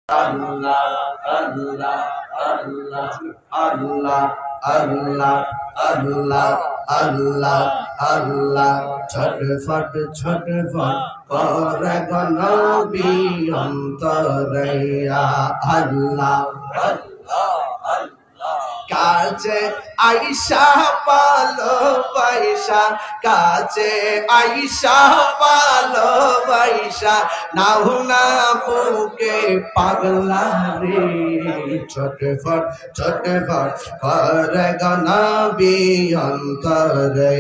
আল্লাহ আল্লাহ আল্লাহ আল্লাহ আল্লাহ আল্লাহ আল্লাহ আল্লাহ ছটফট ছটফট করে গো নবী অন্তরে আল্লাহ কাছে আইসা পালো পয়সা কাছে আইসা পালো পয়সা নাও না বুকে পাগলা রে ছটফট ছটফট করে গো নবী অন্তরে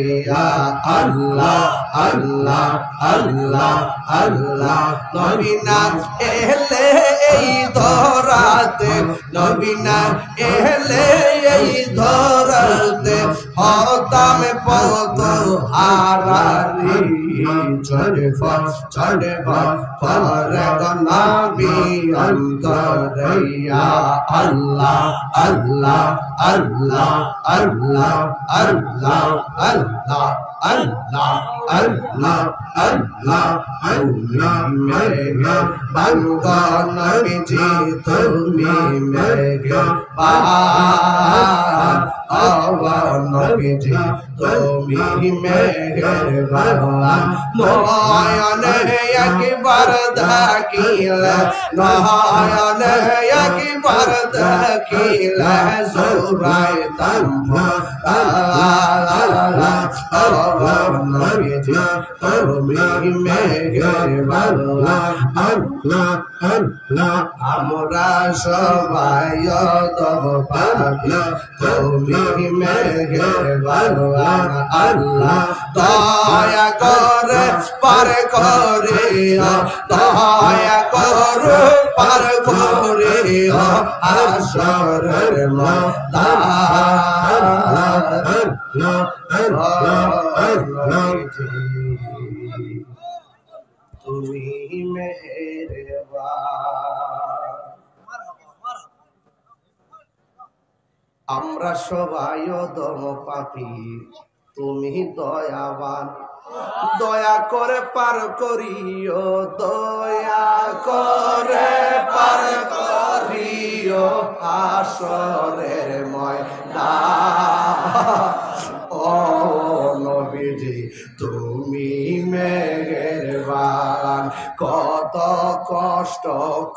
আল্লাহ আল্লাহ আল্লাহ আল্লাহ নবী না এলে এই ধরাতে নবী না এলে এই ধরাতে হতাম পত হারারি ছটফট ছটফট করে গো নবী অন্তরে আল্লাহ আল্লাহ আল্লাহ আল্লাহ আল্লাহ আল্লাহ আল্লাহ আল্লাহ আল্লাহ আল্লাহ মেরে বান্দা নবীজি তুমি মেরে আওয়া নবীজি তুমি মেরে বাবা নয়নে একবার দেখিলে নয়নে একবার দেখিলে জোরাইতাম নবীজি তুমি মেরে বাবা আল্লাহ আল্লাহ আমরা সবাই তব পাপি তুমি মেরে বাবা আল্লাহ দয়া করে পার করে দয়া করে পার করে আসরের তুমি আমরা সবাই দম পাপি তুমি দয়াবান দয়া করে পার করিও দয়া করে পার করিও আসরের ময়দান ও নবীজি তুমি মেহেরবান কত কষ্ট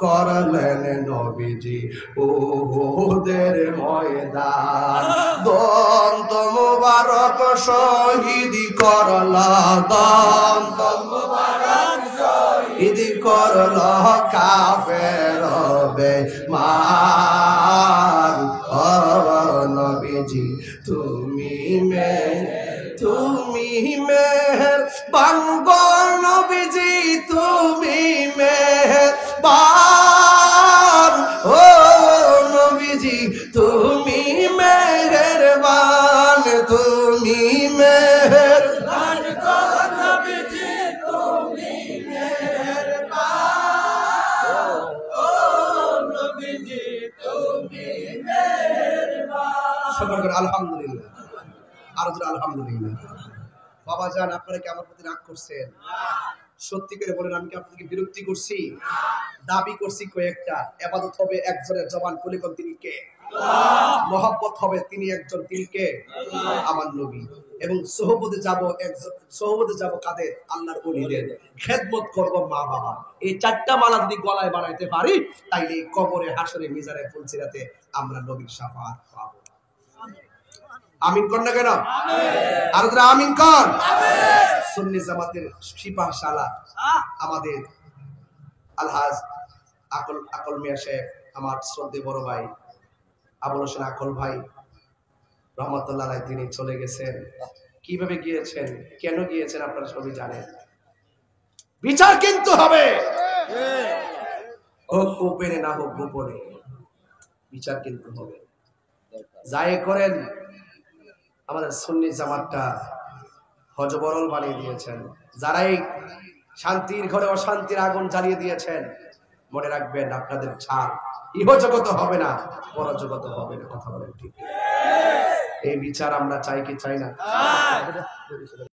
করলেন নবীজি উহুদের ময়দান দন্ত মুবারক শহীদ করলা দন্ত মুবারক শহীদ করলা কাফের বেঈমান ও নবীজি তুমি মেহের বাঙ্গো নবীজি তুমি মেহেরবান ও নবীজি তুমি মেহেরবান তুমি মেহেরবান গো নবীজি তুমি মেহেরবান ও নবীজি তুমি মেহেরবান সবার করে আলহামদুলিল্লাহ আর আলহামদুলিল্লাহ বাবা জান আপনারা কি আমার প্রতি রাগ করছেন সত্যি করে বলেন আমি কি আপনাকে বিরক্তি করছি দাবি করছি কয়েকটা ইবাদত হবে একজনের জবান খুলে কোন তিনি কে আল্লাহ মহব্বত হবে তিনি একজন তিনি কে আল্লাহ আমার নবী এবং সোহবতে যাব কাদের আল্লাহর ওলিদের খেদমত করব মা বাবা এই চারটা মালা যদি গলায় বানাইতে পারি তাইলে কবরে হাসরে মিজানে ফুলসিরাতে আমরা নবীর শাফাআত পাবো আমিন কোন না কেন আমিন আর যারা আমিন কোন আমিন সুন্নি জামাতের সিপাহশালা আমাদের আলহাজ আকল মিয়া সাহেব আমার শ্রদ্ধেয় বড় ভাই আবুল হোসেন আকল ভাই রহমাতুল্লাহ আলাইহি তিনি চলে গেছেন কিভাবে গিয়েছেন কেন গিয়েছেন আপনারা সবাই জানেন বিচার কিন্তু হবে হোক গোপনে না হোক গোপনে বিচার কিন্তু হবে যাই করেন আমাদের সুন্নি জামাতটা হজবরল বানিয়ে দিয়েছেন যারাই শান্তির ঘরে অশান্তির আগুন জ্বালিয়ে দিয়েছেন মনে রাখবেন আপনাদের ছাড় ইহজগত হবে না পরজগত হবে না কথা বলেন ঠিক এই বিচার আমরা চাই কি চাই না